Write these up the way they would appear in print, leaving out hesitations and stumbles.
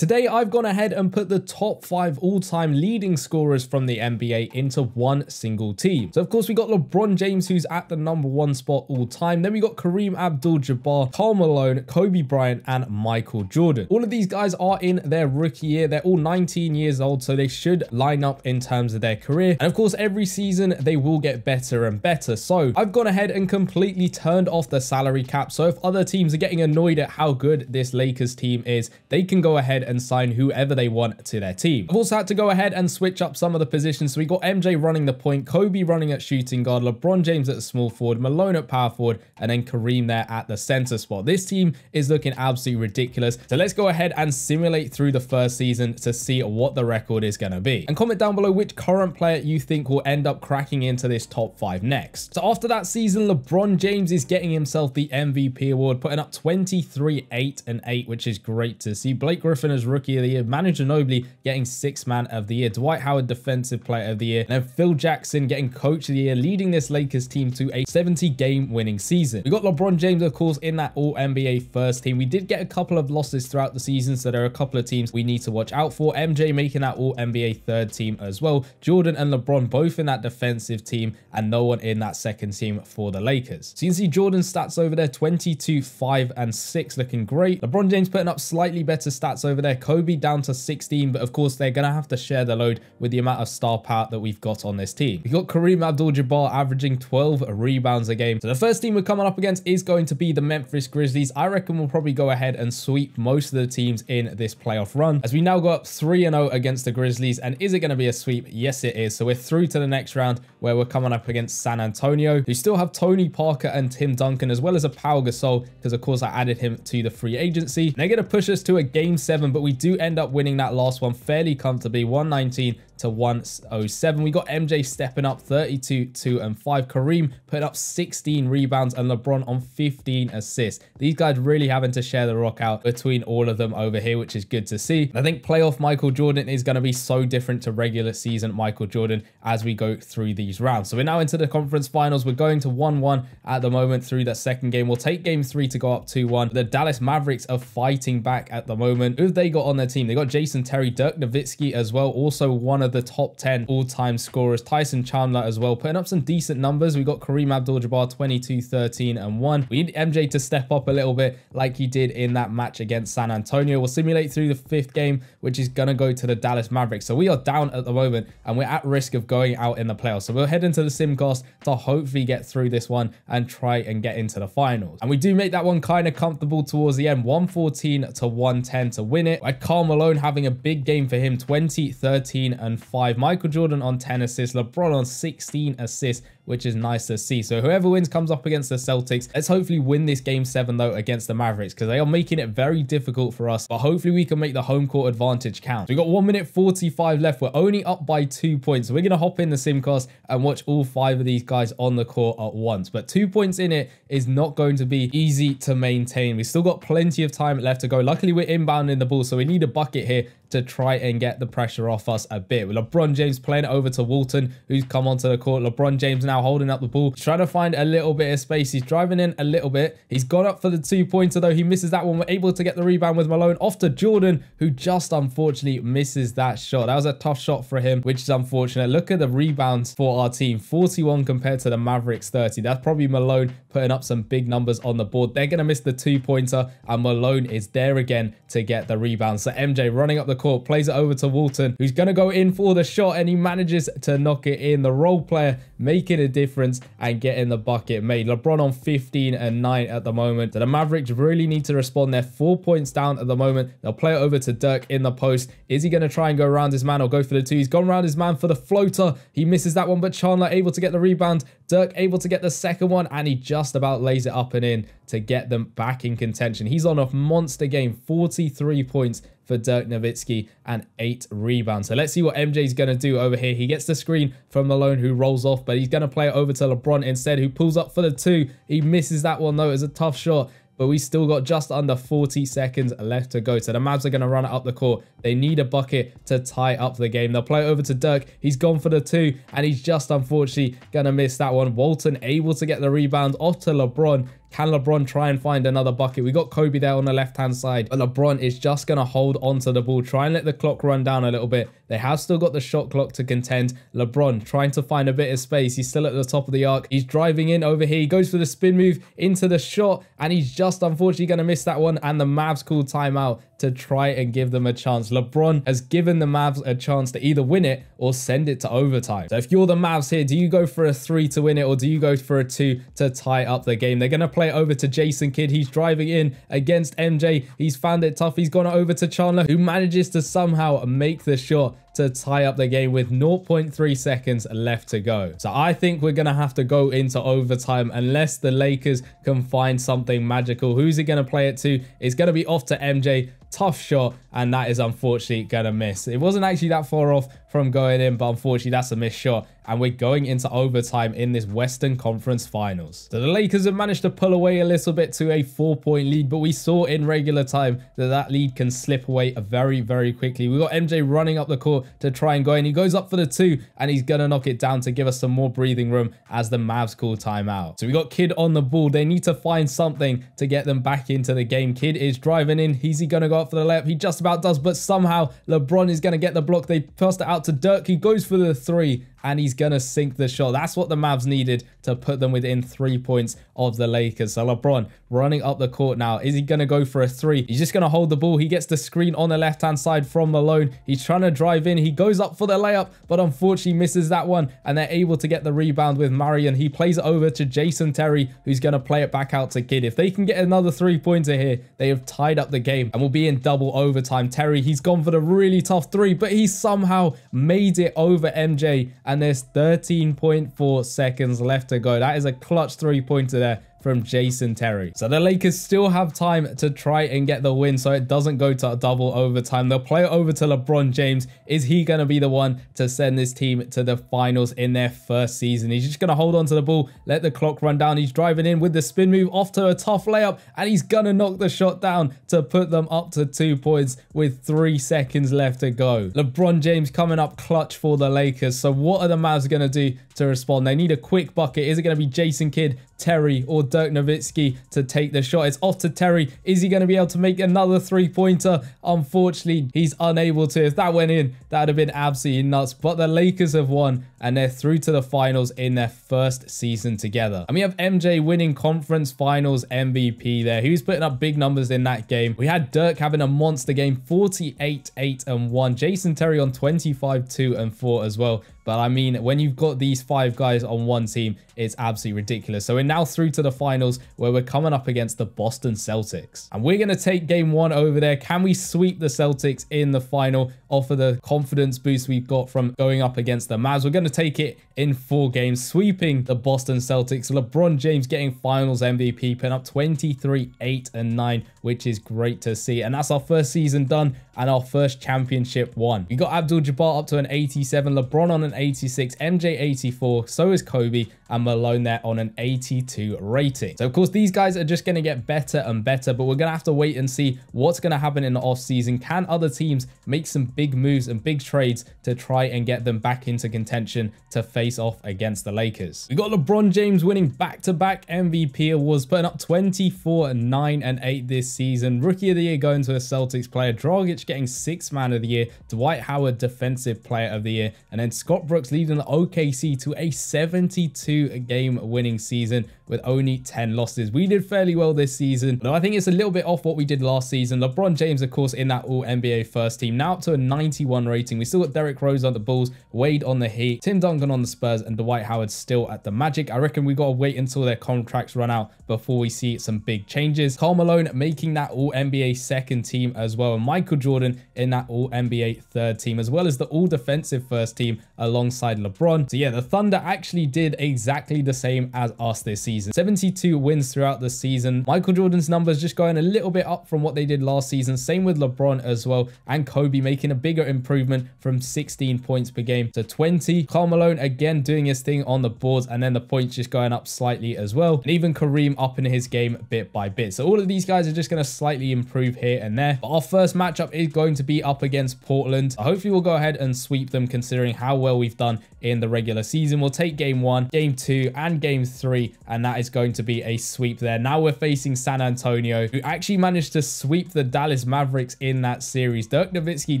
Today, I've gone ahead and put the top 5 all-time leading scorers from the NBA into one single team. So, of course, we got LeBron James, who's at the #1 spot all-time. Then we got Kareem Abdul-Jabbar, Karl Malone, Kobe Bryant, and Michael Jordan. All of these guys are in their rookie year. They're all 19 years old, so they should line up in terms of their career. And, of course, every season, they will get better and better. So, I've gone ahead and completely turned off the salary cap. So, if other teams are getting annoyed at how good this Lakers team is, they can go ahead and sign whoever they want to their team. I've also had to go ahead and switch up some of the positions. So we got MJ running the point, Kobe running at shooting guard, LeBron James at small forward, Malone at power forward, and then Kareem there at the center spot. This team is looking absolutely ridiculous. So let's go ahead and simulate through the first season to see what the record is going to be. And comment down below which current player you think will end up cracking into this top 5 next. So after that season, LeBron James is getting himself the MVP award, putting up 23, 8, and 8, which is great to see. Blake Griffin as Rookie of the Year, Manu Ginobili getting 6th Man of the Year, Dwight Howard Defensive Player of the Year, and then Phil Jackson getting Coach of the Year, leading this Lakers team to a 70-game winning season. We got LeBron James, of course, in that All-NBA first team. We did get a couple of losses throughout the season, so there are a couple of teams we need to watch out for. MJ making that All-NBA third team as well. Jordan and LeBron both in that defensive team, and no one in that second team for the Lakers. So you can see Jordan's stats over there, 22, 5, and 6, looking great. LeBron James putting up slightly better stats over there. Kobe down to 16, but of course they're going to have to share the load with the amount of star power that we've got on this team. We got Kareem Abdul-Jabbar averaging 12 rebounds a game. So the first team we're coming up against is going to be the Memphis Grizzlies. I reckon we'll probably go ahead and sweep most of the teams in this playoff run, as we now go up 3-0 against the Grizzlies. And is it going to be a sweep? Yes, it is. So we're through to the next round, where we're coming up against San Antonio, who still have Tony Parker and Tim Duncan, as well as a Pau Gasol, because of course I added him to the free agency. And they're going to push us to a game 7, but we do end up winning that last one fairly comfortably, 119 to 107. We got MJ stepping up 32, 2, and 5. Kareem put up 16 rebounds and LeBron on 15 assists. These guys really having to share the rock out between all of them over here, which is good to see. And I think playoff Michael Jordan is going to be so different to regular season Michael Jordan as we go through these rounds. So we're now into the conference finals. We're going to 1-1 at the moment through that second game. We'll take game 3 to go up 2-1. The Dallas Mavericks are fighting back at the moment. Who have they got on their team? They got Jason Terry, Dirk Nowitzki as well, also one of the top 10 all-time scorers. Tyson Chandler as well, putting up some decent numbers. We got Kareem Abdul-Jabbar 22, 13, and 1. We need MJ to step up a little bit like he did in that match against San Antonio. We'll simulate through the 5th game, which is going to go to the Dallas Mavericks. So we are down at the moment and we're at risk of going out in the playoffs. So we'll head into the Simcast to hopefully get through this one and try and get into the finals. And we do make that one kind of comfortable towards the end, 114 to 110 to win it. Like Karl Malone having a big game for him, 20, 13, and 5. Michael Jordan on 10 assists, LeBron on 16 assists, which is nice to see. So whoever wins comes up against the Celtics. Let's hopefully win this game 7 though against the Mavericks, because they are making it very difficult for us, but hopefully we can make the home court advantage count. So we've got 1 minute 45 left. We're only up by 2 points. So we're going to hop in the Simcast and watch all 5 of these guys on the court at once. But 2 points in it is not going to be easy to maintain. We've still got plenty of time left to go. Luckily we're inbounding the ball, so we need a bucket here to try and get the pressure off us a bit. With LeBron James playing it over to Walton, who's come onto the court. LeBron James now holding up the ball. He's trying to find a little bit of space. He's driving in a little bit. He's got up for the 2-pointer though. He misses that one. We're able to get the rebound with Malone off to Jordan, who just unfortunately misses that shot. That was a tough shot for him, which is unfortunate. Look at the rebounds for our team. 41 compared to the Mavericks 30. That's probably Malone putting up some big numbers on the board. They're going to miss the 2-pointer and Malone is there again to get the rebound. So MJ running up the court, plays it over to Walton, who's going to go in for the shot, and he manages to knock it in. The role player making a difference and getting the bucket made. LeBron on 15 and 9 at the moment. So the Mavericks really need to respond. They're 4 points down at the moment. They'll play it over to Dirk in the post. Is he going to try and go around his man or go for the 2? He's gone around his man for the floater. He misses that one, but Chandler able to get the rebound. Dirk able to get the second one, and he just about lays it up and in to get them back in contention. He's on a monster game, 43 points for Dirk Nowitzki and 8 rebounds. So let's see what MJ's going to do over here. He gets the screen from Malone, who rolls off, but he's going to play it over to LeBron instead, who pulls up for the 2. He misses that one though. It's a tough shot, but we still got just under 40 seconds left to go. So the Mavs are going to run it up the court. They need a bucket to tie up the game. They'll play it over to Dirk. He's gone for the 2, and he's just unfortunately going to miss that one. Walton able to get the rebound off to LeBron. Can LeBron try and find another bucket? We got Kobe there on the left-hand side, but LeBron is just going to hold onto the ball, try and let the clock run down a little bit. They have still got the shot clock to contend. LeBron trying to find a bit of space. He's still at the top of the arc. He's driving in over here. He goes for the spin move into the shot, and he's just unfortunately going to miss that one, and the Mavs call timeout to try and give them a chance. LeBron has given the Mavs a chance to either win it or send it to overtime. So if you're the Mavs here, do you go for a 3 to win it, or do you go for a 2 to tie up the game? They're going to play it over to Jason Kidd. He's driving in against MJ. He's found it tough. He's gone over to Chandler, who manages to somehow make the shot to tie up the game with 0.3 seconds left to go. So I think we're going to have to go into overtime unless the Lakers can find something magical. Who's he going to play it to? It's going to be off to MJ. Tough shot, and that is unfortunately gonna miss. It wasn't actually that far off from going in, but unfortunately that's a missed shot, and we're going into overtime in this Western Conference Finals. So the Lakers have managed to pull away a little bit to a 4-point lead, but we saw in regular time that that lead can slip away very, very quickly. We got MJ running up the court to try and go in. He goes up for the 2, and he's gonna knock it down to give us some more breathing room as the Mavs call timeout. So we got Kidd on the ball. They need to find something to get them back into the game. Kidd is driving in. Is he gonna go up for the layup? He just about does, but somehow LeBron is going to get the block. They passed it out to Dirk. He goes for the 3, and he's going to sink the shot. That's what the Mavs needed to put them within 3 points of the Lakers. So LeBron running up the court now. Is he going to go for a 3? He's just going to hold the ball. He gets the screen on the left-hand side from Malone. He's trying to drive in. He goes up for the layup, but unfortunately misses that one, and they're able to get the rebound with Marion. He plays it over to Jason Terry, who's going to play it back out to Kidd. If they can get another 3-pointer here, they have tied up the game and will be in double overtime. Terry, he's gone for the really tough 3, but he somehow made it over MJ, and there's 13.4 seconds left to go. That is a clutch 3-pointer there from Jason Terry. So the Lakers still have time to try and get the win so it doesn't go to double overtime. They'll play it over to LeBron James. Is he going to be the one to send this team to the finals in their first season? He's just going to hold on to the ball, let the clock run down. He's driving in with the spin move off to a tough layup, and he's going to knock the shot down to put them up to 2 points with 3 seconds left to go. LeBron James coming up clutch for the Lakers. So what are the Mavs going to do to respond? They need a quick bucket. Is it going to be Jason Kidd, Terry, or Dirk Nowitzki to take the shot? It's off to Terry. Is he going to be able to make another 3-pointer? Unfortunately, he's unable to. If that went in, that would have been absolutely nuts. But the Lakers have won, and they're through to the finals in their first season together. And we have MJ winning conference finals MVP there. He was putting up big numbers in that game. We had Dirk having a monster game, 48, 8, and 1. Jason Terry on 25, 2, and 4 as well. But I mean, when you've got these 5 guys on one team, it's absolutely ridiculous. So we're now through to the finals where we're coming up against the Boston Celtics. And we're going to take game 1 over there. Can we sweep the Celtics in the final off of the confidence boost we've got from going up against the Mavs? We're going to take it in 4 games, sweeping the Boston Celtics. LeBron James getting finals MVP, putting up 23, 8, and 9, which is great to see. And that's our first season done and our first championship won. We got Abdul-Jabbar up to an 87, LeBron on an 86, MJ 84, so is Kobe, and Malone there on an 82 rating. So of course these guys are just going to get better and better, but we're going to have to wait and see what's going to happen in the offseason. Can other teams make some big moves and big trades to try and get them back into contention to face off against the Lakers? We got LeBron James winning back-to-back MVP awards, putting up 24, 9, and 8 this season. Rookie of the Year going to a Celtics player. Dragic getting 6th Man of the Year. Dwight Howard Defensive Player of the Year. And then Scott Brooks leading the OKC to a 72-game winning season with only 10 losses. We did fairly well this season, though I think it's a little bit off what we did last season. LeBron James, of course, in that All-NBA first team, now up to a 91 rating. We still got Derrick Rose on the Bulls, Wade on the Heat, Tim Duncan on the Spurs, and Dwight Howard still at the Magic. I reckon we got to wait until their contracts run out before we see some big changes. Karl Malone making that All-NBA second team as well, and Michael Jordan in that All-NBA third team, as well as the All-Defensive first team alongside LeBron. So yeah, the Thunder actually did exactly the same as us this season. 72 wins throughout the season. Michael Jordan's numbers just going a little bit up from what they did last season. Same with LeBron as well, and Kobe making a bigger improvement from 16 points per game to 20. Karl Malone again doing his thing on the boards, and then the points just going up slightly as well. And even Kareem up in his game bit by bit. So all of these guys are just going to slightly improve here and there. But our first matchup is going to be up against Portland. Hopefully we'll go ahead and sweep them, considering how well we've done in the regular season. We'll take game 1, game 2, and game 3, and that is going to be a sweep there. Now we're facing San Antonio, who actually managed to sweep the Dallas Mavericks in that series. Dirk Nowitzki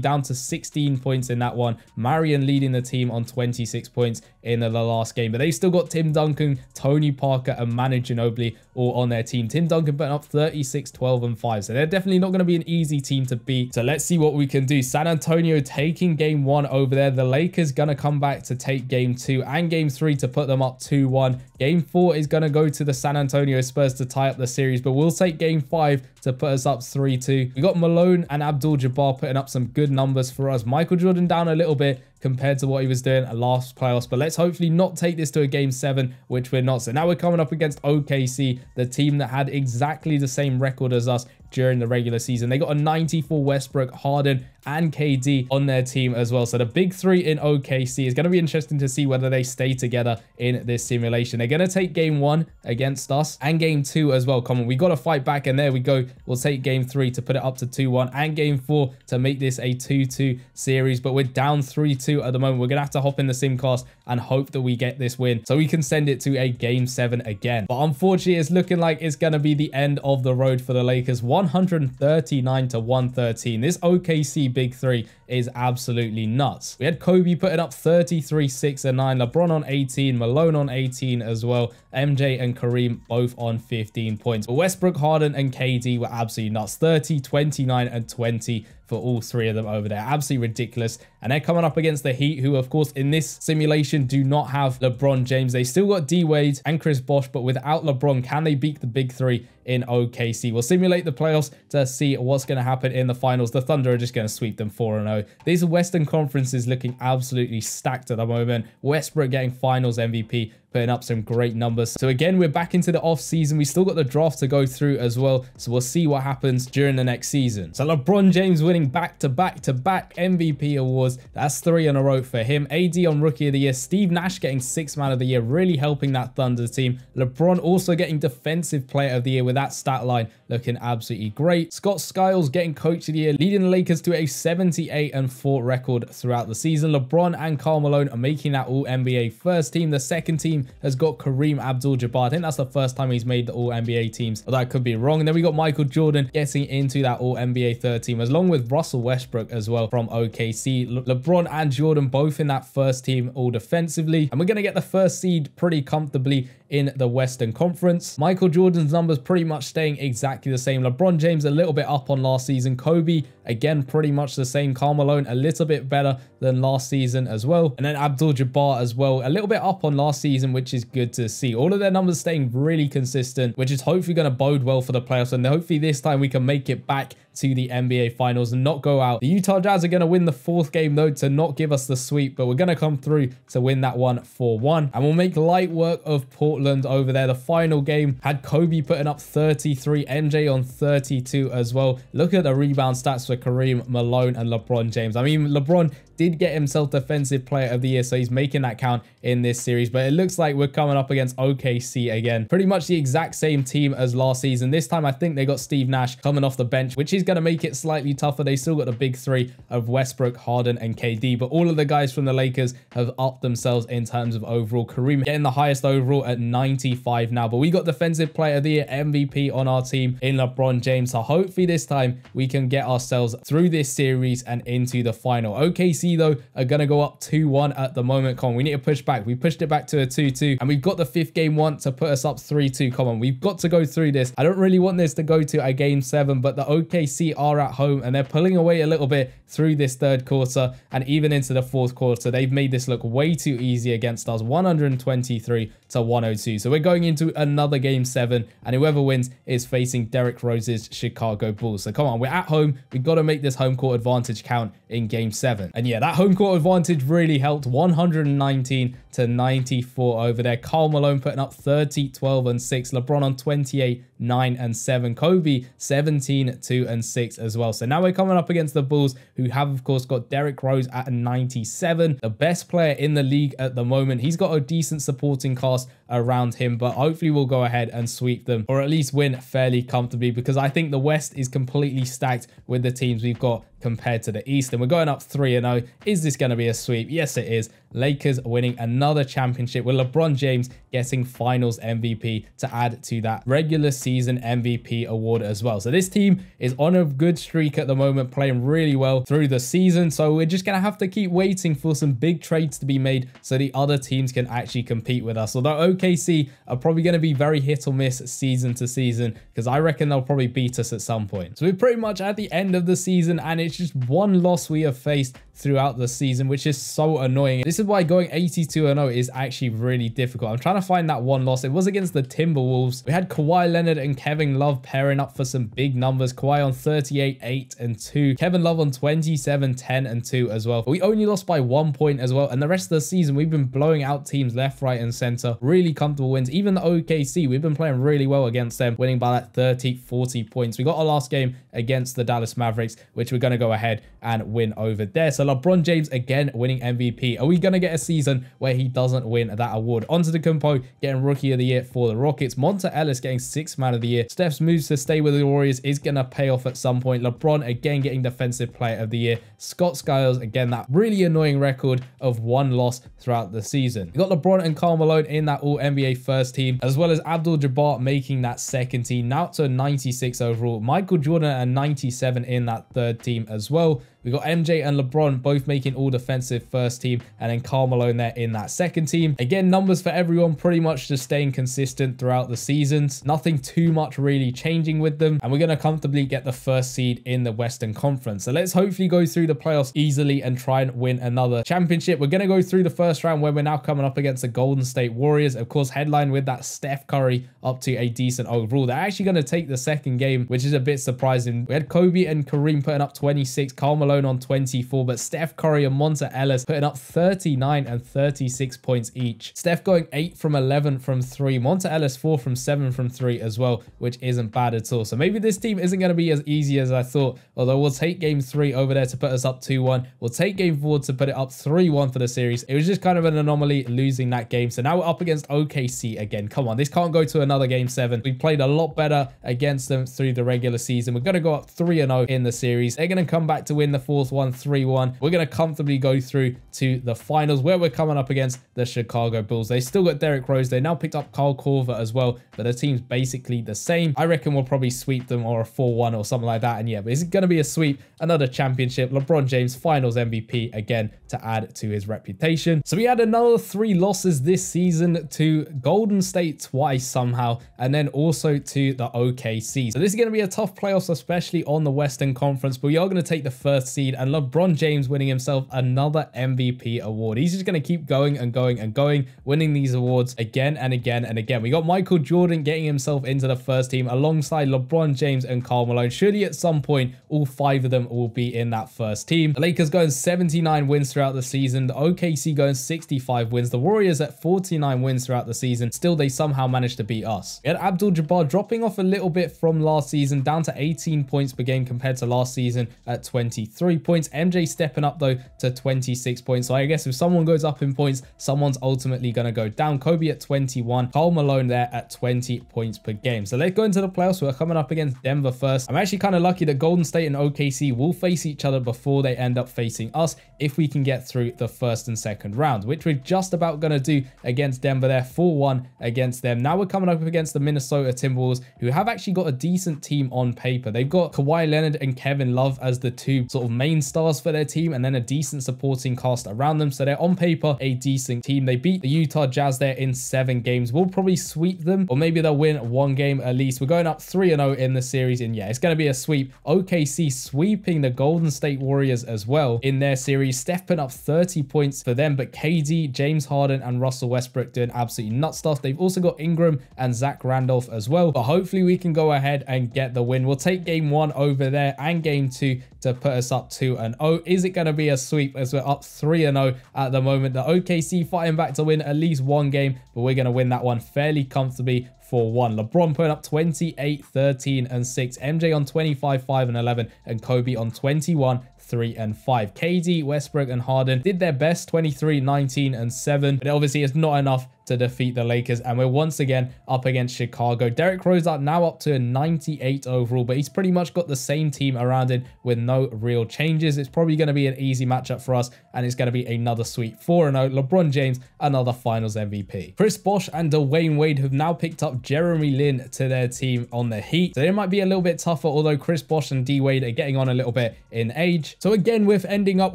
down to 16 points in that one. Marion leading the team on 26 points in the last game, but they still got Tim Duncan, Tony Parker, and Manu Ginobili all on their team. Tim Duncan putting up 36, 12, and 5, so they're definitely not going to be an easy team to beat. So let's see what we can do. San Antonio taking game 1 over there. The Lakers gonna come back to take game 2 and game 3 to put them up 2-1. Game 4 is gonna go to the San Antonio Spurs to tie up the series, but we'll take game 5 to put us up 3-2. We got Malone and Abdul-Jabbar putting up some good numbers for us. Michael Jordan down a little bit compared to what he was doing at last playoffs, but let's hopefully not take this to a game 7, which we're not. So now we're coming up against OKC, the team that had exactly the same record as us during the regular season. They got a 94 Westbrook, Harden, and KD on their team as well. So the big three in OKC is going to be interesting to see whether they stay together in this simulation. They're going to take game 1 against us and game 2 as well. Come on, we got to fight back, and there we go. We'll take game 3 to put it up to 2-1 and game 4 to make this a 2-2 series, but we're down 3-2 at the moment. We're going to have to hop in the simcast and hope that we get this win so we can send it to a game 7 again. But unfortunately, it's looking like it's going to be the end of the road for the Lakers. 139 to 113. This OKC big three is absolutely nuts. We had Kobe putting up 33, 6, and 9. LeBron on 18, Malone on 18 as well. MJ and Kareem both on 15 points. But Westbrook, Harden, and KD were absolutely nuts. 30, 29, and 20 for all three of them over there. Absolutely ridiculous. And they're coming up against the Heat, who, of course, in this simulation do not have LeBron James. They still got D-Wade and Chris Bosh, but without LeBron, can they beat the big three in OKC? We'll simulate the playoffs to see what's going to happen in the finals. The Thunder are just going to sweep them 4-0. This Western Conference is looking absolutely stacked at the moment. Westbrook getting finals MVP, putting up some great numbers. So again, we're back into the off season. We still got the draft to go through as well, so we'll see what happens during the next season. So LeBron James winning back-to-back MVP awards. That's 3 in a row for him. AD on Rookie of the Year. Steve Nash getting 6th Man of the Year, really helping that Thunder team. LeBron also getting Defensive Player of the Year with that stat line looking absolutely great. Scott Skiles getting Coach of the Year, leading the Lakers to a 78-4 record throughout the season. LeBron and Karl Malone are making that All-NBA first team. The second team has got Kareem Abdul-Jabbar. I think that's the first time he's made the All-NBA teams, although I could be wrong. And then we got Michael Jordan getting into that All-NBA third team, along with Russell Westbrook as well from OKC. LeBron and Jordan both in that first team all defensively. And we're going to get the first seed pretty comfortably in the Western Conference. Michael Jordan's numbers pretty much staying exactly the same. LeBron James a little bit up on last season. Kobe, again, pretty much the same. Karl Malone a little bit better than last season as well. And then Abdul-Jabbar as well, a little bit up on last season, which is good to see. All of their numbers staying really consistent, which is hopefully going to bode well for the playoffs. And hopefully this time we can make it back to the NBA Finals and not go out. The Utah Jazz are going to win the 4th game though to not give us the sweep, but we're going to come through to win that one 4-1. And we'll make light work of Portland over there. The final game had Kobe putting up 33, MJ on 32 as well. Look at the rebound stats for Kareem, Malone, and LeBron James. I mean, LeBron did get himself Defensive Player of the Year, so he's making that count in this series. But it looks like we're coming up against OKC again. Pretty much the exact same team as last season. This time, I think they got Steve Nash coming off the bench, which is going to make it slightly tougher. They still got the big three of Westbrook, Harden, and KD. But all of the guys from the Lakers have upped themselves in terms of overall. Kareem getting the highest overall at 95 now. But we got Defensive Player of the Year, MVP on our team in LeBron James. So hopefully this time we can get ourselves through this series and into the final. OKC though are going to go up 2-1 at the moment. Come on, we need to push back. We pushed it back to a 2-2 and we've got the 5th game one to put us up 3-2. Come on, we've got to go through this. I don't really want this to go to a game 7, but the OKC are at home and they're pulling away a little bit through this 3rd quarter and even into the 4th quarter. They've made this look way too easy against us, 123 to 102. So we're going into another game 7 and whoever wins is facing Derrick Rose's Chicago Bulls. So come on, we're at home. We've got to make this home court advantage count in game 7. And yeah, that home court advantage really helped. 119 to 94 over there. Karl Malone putting up 30, 12, and 6. LeBron on 28, 9, and 7. Kobe 17, 2, and 6 as well. So now we're coming up against the Bulls, who have, of course, got Derrick Rose at a 97. The best player in the league at the moment. He's got a decent supporting cast around him, but hopefully we'll go ahead and sweep them, or at least win fairly comfortably, because I think the West is completely stacked with the teams we've got compared to the East. And we're going up 3-0. Is this going to be a sweep? Yes, it is. Lakers winning another championship with LeBron James getting finals MVP to add to that regular season MVP award as well. So this team is on a good streak at the moment, playing really well through the season. So we're just going to have to keep waiting for some big trades to be made so the other teams can actually compete with us. Although OKC are probably going to be very hit or miss season to season, because I reckon they'll probably beat us at some point. So we're pretty much at the end of the season, and it's just one loss we have faced throughout the season, which is so annoying. This is why going 82-0 is actually really difficult. I'm trying to find that one loss. It was against the Timberwolves. We had Kawhi Leonard and Kevin Love pairing up for some big numbers. Kawhi on 38, 8 and 2. Kevin Love on 27, 10 and 2 as well. But we only lost by 1 point as well. And the rest of the season, we've been blowing out teams left, right and center. Really comfortable wins. Even the OKC, we've been playing really well against them, winning by that 30, 40 points. We got our last game against the Dallas Mavericks, which we're going to go ahead and win over there. So LeBron James again winning MVP. Are we going to get a season where he doesn't win that award? Antetokounmpo getting Rookie of the Year for the Rockets. Monta Ellis getting 6th Man of the Year. Steph's moves to stay with the Warriors is going to pay off at some point. LeBron again getting Defensive Player of the Year. Scott Skiles again, that really annoying record of 1 loss throughout the season. We got LeBron and Karl Malone in that All-NBA first team, as well as Abdul-Jabbar making that second team. Now to 96 overall. Michael Jordan and 97 in that third team as well. We got MJ and LeBron both making all defensive first team, and then Karl Malone there in that second team. Again, numbers for everyone pretty much just staying consistent throughout the seasons. Nothing too much really changing with them, and we're going to comfortably get the first seed in the Western Conference. So let's hopefully go through the playoffs easily and try and win another championship. We're going to go through the first round where we're now coming up against the Golden State Warriors. Of course, headline with that Steph Curry up to a decent overall. They're actually going to take the second game, which is a bit surprising. We had Kobe and Kareem putting up 26, Karl Malone on 24, but Steph Curry and Monta Ellis putting up 39 and 36 points each. Steph going 8 from 11 from 3. Monta Ellis 4 from 7 from 3 as well, which isn't bad at all. So maybe this team isn't going to be as easy as I thought, although we'll take game 3 over there to put us up 2-1. We'll take game 4 to put it up 3-1 for the series. It was just kind of an anomaly losing that game. So now we're up against OKC again. Come on, this can't go to another game 7. We played a lot better against them through the regular season. We're going to go up 3-0 in the series. They're going to come back to win the 4th one 3-1. We're going to comfortably go through to the finals where we're coming up against the Chicago Bulls. They still got Derrick Rose. They now picked up Kyle Korver as well, but the team's basically the same. I reckon we'll probably sweep them, or a 4-1 or something like that. And yeah, but it's going to be a sweep, another championship. LeBron James finals MVP again to add to his reputation. So we had another 3 losses this season to Golden State twice somehow, and then also to the OKC. So this is going to be a tough playoffs, especially on the Western Conference, but we are going to take the first seed, and LeBron James winning himself another MVP award. He's just going to keep going and going and going, winning these awards again and again and again. We got Michael Jordan getting himself into the first team alongside LeBron James and Karl Malone. Surely at some point, all 5 of them will be in that first team. The Lakers going 79 wins throughout the season. The OKC going 65 wins. The Warriors at 49 wins throughout the season. Still, they somehow managed to beat us. We had Abdul-Jabbar dropping off a little bit from last season, down to 18 points per game compared to last season at 23 points. MJ stepping up though to 26 points. So I guess if someone goes up in points, someone's ultimately going to go down. Kobe at 21, Karl Malone there at 20 points per game. So let's go into the playoffs. We're coming up against Denver first. I'm actually kind of lucky that Golden State and OKC will face each other before they end up facing us if we can get through the first and second round, which we're just about going to do against Denver there. 4-1 against them. Now we're coming up against the Minnesota Timberwolves, who have actually got a decent team on paper. They've got Kawhi Leonard and Kevin Love as the 2 sort of main stars for their team, and then a decent supporting cast around them. So they're on paper a decent team. They beat the Utah Jazz there in 7 games. We'll probably sweep them, or maybe they'll win 1 game at least. We're going up 3-0 in the series, and yeah, it's going to be a sweep. OKC sweeping the Golden State Warriors as well in their series. Steph putting up 30 points for them, but KD, James Harden and Russell Westbrook doing absolutely nut stuff. They've also got Ingram and Zach Randolph as well, but hopefully we can go ahead and get the win. We'll take game 1 over there and game 2 to put us up 2-0. Is it going to be a sweep as we're up 3-0 at the moment? The OKC fighting back to win at least 1 game, but we're going to win that one fairly comfortably 4-1. LeBron putting up 28, 13 and 6. MJ on 25, 5 and 11, and Kobe on 21, 3 and 5. KD, Westbrook and Harden did their best, 23, 19 and 7, but obviously it's not enough to defeat the Lakers, and we're once again up against Chicago. Derrick Rose are now up to a 98 overall, but he's pretty much got the same team around him with no real changes. It's probably going to be an easy matchup for us, and it's going to be another sweet 4-0. LeBron James, another Finals MVP. Chris Bosh and Dwayne Wade have now picked up Jeremy Lin to their team on the Heat, so it might be a little bit tougher, although Chris Bosh and D Wade are getting on a little bit in age. So again, we're ending up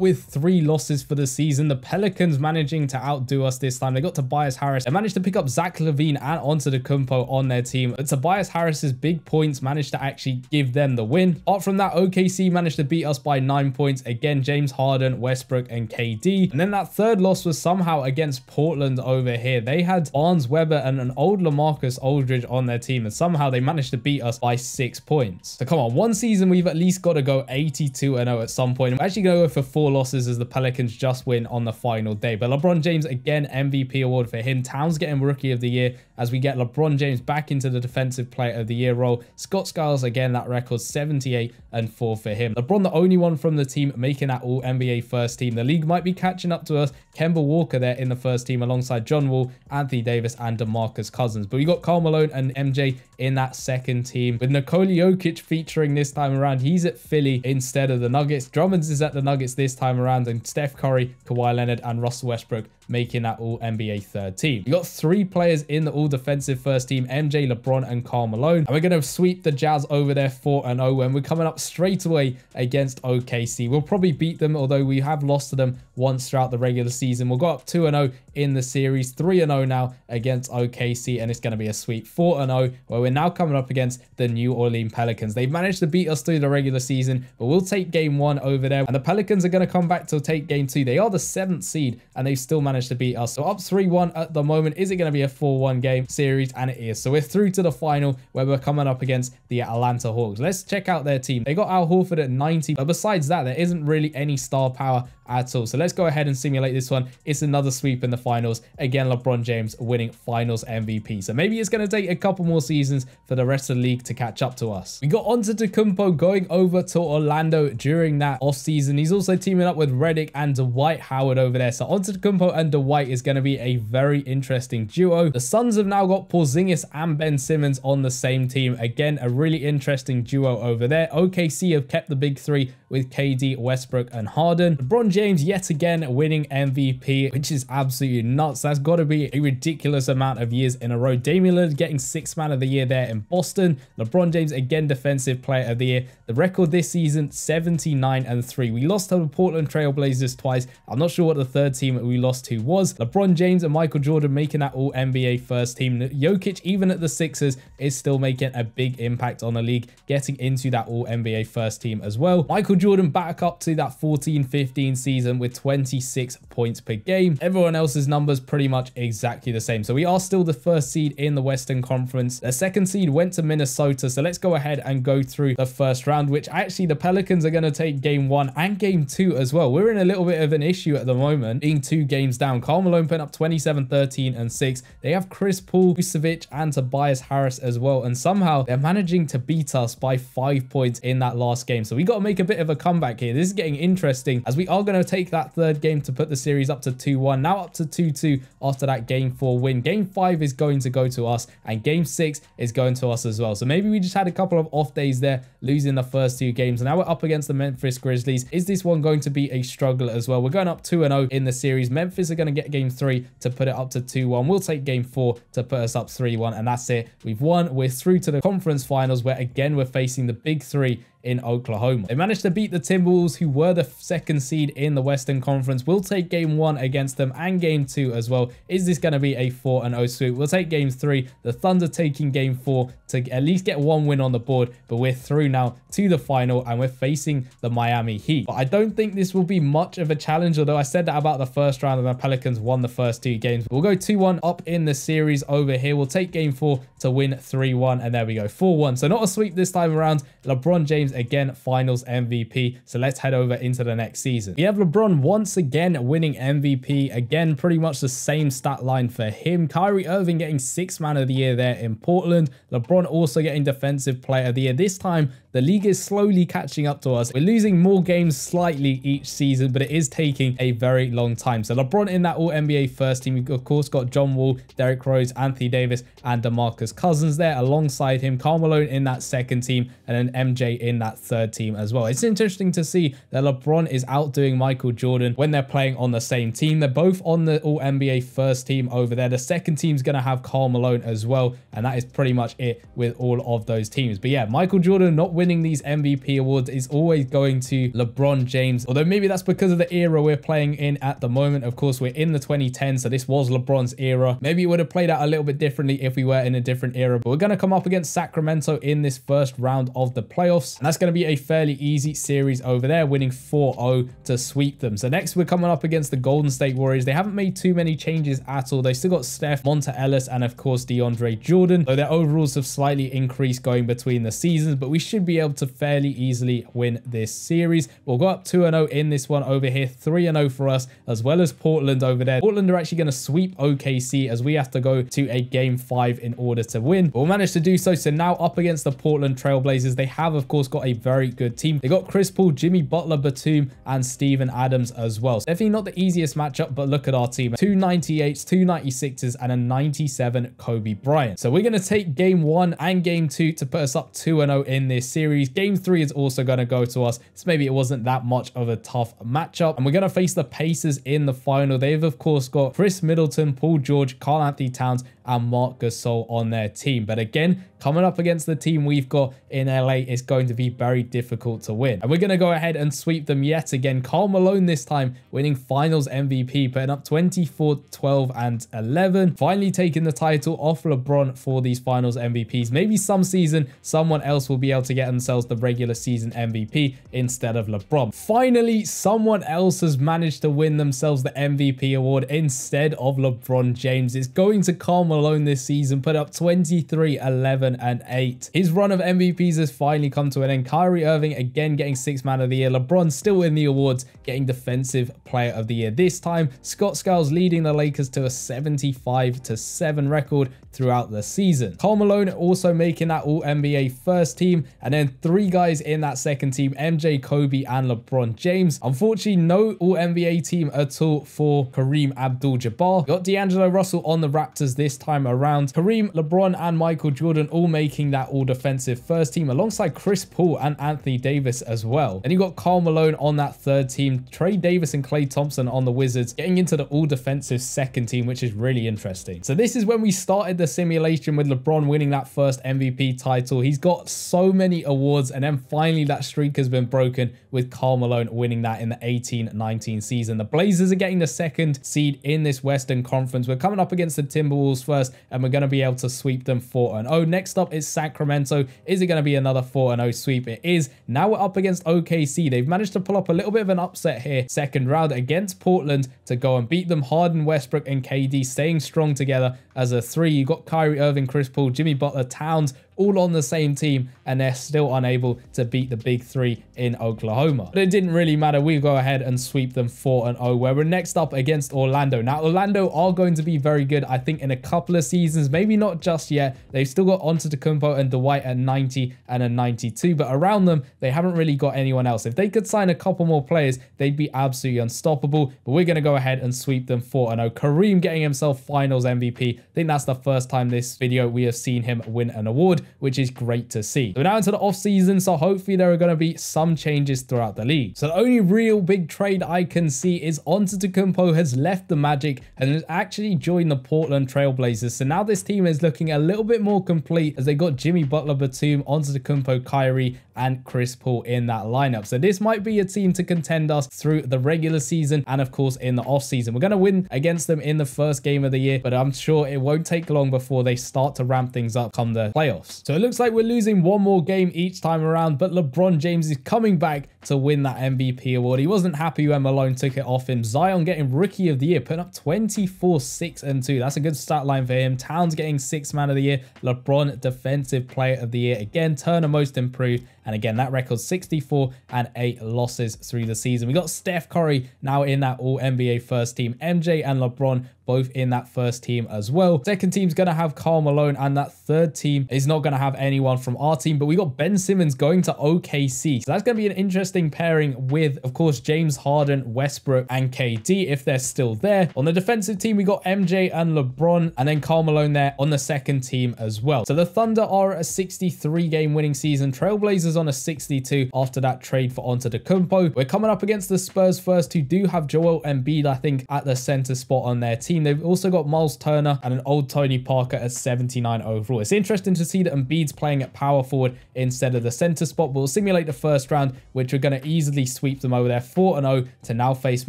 with 3 losses for the season. The Pelicans managing to outdo us this time. They got Tobias Harris. They managed to pick up Zach LaVine and Antetokounmpo on their team, but Tobias Harris's big points managed to actually give them the win. Apart from that, OKC managed to beat us by 9 points. Again, James Harden, Westbrook, and KD. And then that third loss was somehow against Portland over here. They had Barnes, Weber, and an old LaMarcus Aldridge on their team, and somehow they managed to beat us by 6 points. So come on, one season we've at least got to go 82-0 at some point. We're actually going to go for 4 losses as the Pelicans just win on the final day. But LeBron James, again, MVP award for him. Towns getting Rookie of the Year as we get LeBron James back into the Defensive Player of the Year role. Scott Skiles, again, that record 78-4 for him. LeBron, the only one from the team making that All-NBA first team. The league might be catching up to us. Kemba Walker there in the first team alongside John Wall, Anthony Davis, and DeMarcus Cousins. But we got Karl Malone and MJ in that second team, with Nikola Jokic featuring this time around. He's at Philly instead of the Nuggets. Drummond is at the Nuggets this time around, and Steph Curry, Kawhi Leonard, and Russell Westbrook making that All-NBA third team. We got 3 players in the All-Defensive first team, MJ, LeBron, and Karl Malone. And we're going to sweep the Jazz over there 4-0, and we're coming up straight away against OKC. We'll probably beat them, although we have lost to them once throughout the regular season. We'll go up 2-0 in the series, 3-0 now against OKC, and it's going to be a sweep 4-0, where we're now coming up against the New Orleans Pelicans. They've managed to beat us through the regular season, but we'll take game 1 over there, and the Pelicans are going to come back to take game 2. They are the 7th seed, and they've still managed to beat us. So up 3-1 at the moment. Is it going to be a 4-1 game series? And it is. So we're through to the final, where we're coming up against the Atlanta Hawks. Let's check out their team. They got Al Horford at 90, but besides that, there isn't really any star power at all. So let's go ahead and simulate this one. It's another sweep in the finals. Again, LeBron James winning Finals MVP. So maybe it's going to take a couple more seasons for the rest of the league to catch up to us. We got Antetokounmpo going over to Orlando during that offseason. He's also teaming up with Redick and Dwight Howard over there. So Antetokounmpo and Dwight is going to be a very interesting duo. The Suns have now got Porzingis and Ben Simmons on the same team. Again, a really interesting duo over there. OKC have kept the big 3 with KD, Westbrook, and Harden. LeBron James yet again winning MVP, which is absolutely nuts. That's got to be a ridiculous amount of years in a row. Damian Lillard getting 6th man of the year there in Boston. LeBron James again Defensive Player of the Year. The record this season, 79-3. We lost to the Portland Trail Blazers twice. I'm not sure what the third team we lost to was. LeBron James and Michael Jordan making that All-NBA first team. Jokic, even at the Sixers, is still making a big impact on the league, getting into that All-NBA first team as well. Michael Jordan back up to that 14-15 season with 26 points per game. Everyone else's numbers pretty much exactly the same. So we are still the first seed in the Western Conference. The second seed went to Minnesota. So let's go ahead and go through the first round, which actually the Pelicans are going to take game 1 and game 2 as well. We're in a little bit of an issue at the moment, being 2 games down. Karl Malone putting up 27, 13, and 6. They have Chris Paul, Vucevic, and Tobias Harris as well. And somehow they're managing to beat us by 5 points in that last game. So we got to make a bit of a comeback here. This is getting interesting, as we are going to take that third game to put the series up to 2-1. Now up to 2-2 after that game 4 win. Game 5 is going to go to us, and game 6 is going to us as well. So maybe we just had a couple of off days there, losing the first 2 games. And now we're up against the Memphis Grizzlies. Is this one going to be a struggle as well? We're going up 2-0 in the series. Memphis are going to get game 3 to put it up to 2-1. We'll take game 4 to put us up 3-1, and that's it. We've won. We're through to the conference finals, where again we're facing the big 3 in Oklahoma. They managed to beat the Timberwolves, who were the second seed in the Western Conference. We'll take game 1 against them and game 2 as well. Is this going to be a 4-0 sweep? We'll take game 3. The Thunder taking game 4 to at least get 1 win on the board, but we're through now to the final, and we're facing the Miami Heat. But I don't think this will be much of a challenge, although I said that about the first round and the Pelicans won the first 2 games. We'll go 2-1 up in the series over here. We'll take game 4 to win 3-1, and there we go, 4-1. So not a sweep this time around. LeBron James again Finals MVP. So let's head over into the next season. We have LeBron once again winning MVP. Again, pretty much the same stat line for him. Kyrie Irving getting 6th man of the year there in Portland. LeBron also getting Defensive Player of the Year. This time, the league is slowly catching up to us. We're losing more games slightly each season, but it is taking a very long time. So LeBron in that All-NBA first team. We've of course got John Wall, Derrick Rose, Anthony Davis, and DeMarcus Cousins there alongside him. Karl Malone in that second team, and then MJ in that third team as well. It's interesting to see that LeBron is outdoing Michael Jordan when they're playing on the same team. They're both on the All-NBA first team over there. The second team's going to have Karl Malone as well, and that is pretty much it with all of those teams. But yeah, Michael Jordan not winning these MVP awards is always going to LeBron James, although maybe that's because of the era we're playing in at the moment. Of course, we're in the 2010s, so this was LeBron's era. Maybe it would have played out a little bit differently if we were in a different era, but we're going to come up against Sacramento in this first round of the playoffs, and that's going to be a fairly easy series over there, winning 4-0 to sweep them. So next we're coming up against the Golden State Warriors. They haven't made too many changes at all. They still got Steph, Monta Ellis, and of course DeAndre Jordan, though their overalls have slightly increased going between the seasons, but we should be able to fairly easily win this series. We'll go up 2-0 in this one over here, 3-0 for us, as well as Portland over there. Portland are actually going to sweep OKC as we have to go to a game 5 in order to win, but we'll manage to do so. So now up against the Portland Trailblazers, they have of course got a very good team. They got Chris Paul, Jimmy Butler, Batum, and Steven Adams as well. So definitely not the easiest matchup, but look at our team. 2 98s, 2 96s, and a 97 Kobe Bryant. So we're going to take game 1 and game 2 to put us up 2-0 in this series. Game 3 is also going to go to us, so maybe it wasn't that much of a tough matchup. And we're going to face the Pacers in the final. They've of course got Chris Middleton, Paul George, Karl Anthony Towns, and Marc Gasol on their team. But again, coming up against the team we've got in LA is going to be very difficult to win. And we're going to go ahead and sweep them yet again. Karl Malone this time winning finals MVP, putting up 24, 12, and 11. Finally taking the title off LeBron for these finals MVPs. Maybe some season someone else will be able to get themselves the regular season MVP instead of LeBron. Finally, someone else has managed to win themselves the MVP award instead of LeBron James. It's going to Karl Malone this season, put up 23, 11, and 8. His run of MVPs has finally come to an end. Kyrie Irving again getting 6th man of the year. LeBron still in the awards, getting defensive player of the year this time. Scott Skiles leading the Lakers to a 75-7 record throughout the season. Karl Malone also making that All-NBA first team, and then 3 guys in that second team, MJ, Kobe, and LeBron James. Unfortunately, no All-NBA team at all for Kareem Abdul-Jabbar. Got D'Angelo Russell on the Raptors this time around. Kareem, LeBron, and Michael Jordan all making that all-defensive first team alongside Chris Paul and Anthony Davis as well. Then you got Karl Malone on that third team, Trey Davis and Klay Thompson on the Wizards, getting into the all-defensive second team, which is really interesting. So this is when we started the simulation with LeBron winning that first MVP title. He's got so many awards, and then finally that streak has been broken with Karl Malone winning that in the 18-19 season. The Blazers are getting the second seed in this Western Conference. We're coming up against the Timberwolves first, and we're going to be able to sweep them 4-0. Next up is Sacramento. Is it going to be another 4-0 sweep? It is. Now we're up against OKC. They've managed to pull up a little bit of an upset here. Second round against Portland to go and beat them. Harden, Westbrook, and KD staying strong together as a 3. You got Kyrie Irving, Chris Paul, Jimmy Butler, Towns, all on the same team, and they're still unable to beat the big 3 in Oklahoma. But it didn't really matter. We go ahead and sweep them 4-0, where we're next up against Orlando. Now, Orlando are going to be very good, I think, in a couple of seasons. Maybe not just yet. They've still got Antetokounmpo and Dwight at 90 and a 92, but around them, they haven't really got anyone else. If they could sign a couple more players, they'd be absolutely unstoppable, but we're going to go ahead and sweep them 4-0. Kareem getting himself finals MVP. I think that's the first time this video we have seen him win an award, which is great to see. So we're now into the off season, so hopefully there are going to be some changes throughout the league. So the only real big trade I can see is Antetokounmpo has left the Magic and has actually joined the Portland Trailblazers. So now this team is looking a little bit more complete as they got Jimmy Butler, Batum, Antetokounmpo, Kyrie, and Chris Paul in that lineup. So this might be a team to contend us through the regular season and of course in the off season. We're going to win against them in the first game of the year, but I'm sure it won't take long before they start to ramp things up come the playoffs. So it looks like we're losing one more game each time around, but LeBron James is coming back to win that MVP award. He wasn't happy when Malone took it off him. Zion getting Rookie of the Year, putting up 24, 6, and 2. That's a good stat line for him. Towns getting 6th Man of the Year. LeBron Defensive Player of the Year. Again, Turner Most Improved. And again, that record 64 and 8 losses through the season. We got Steph Curry now in that All-NBA first team. MJ and LeBron both in that first team as well. well. Second team's going to have Karl Malone, and that third team is not going to have anyone from our team, but we got Ben Simmons going to OKC. So that's going to be an interesting pairing with, of course, James Harden, Westbrook, and KD if they're still there. On the defensive team, we got MJ and LeBron, and then Karl Malone there on the second team as well. So the Thunder are a 63-game winning season. Trailblazers on a 62 after that trade for Antetokounmpo. We're coming up against the Spurs first, who do have Joel Embiid, I think, at the center spot on their team. They've also got Miles Turner and an old Tony Parker at 79 overall. It's interesting to see that Embiid's playing at power forward instead of the center spot, but we'll simulate the first round, which we're going to easily sweep them over there 4-0 to now face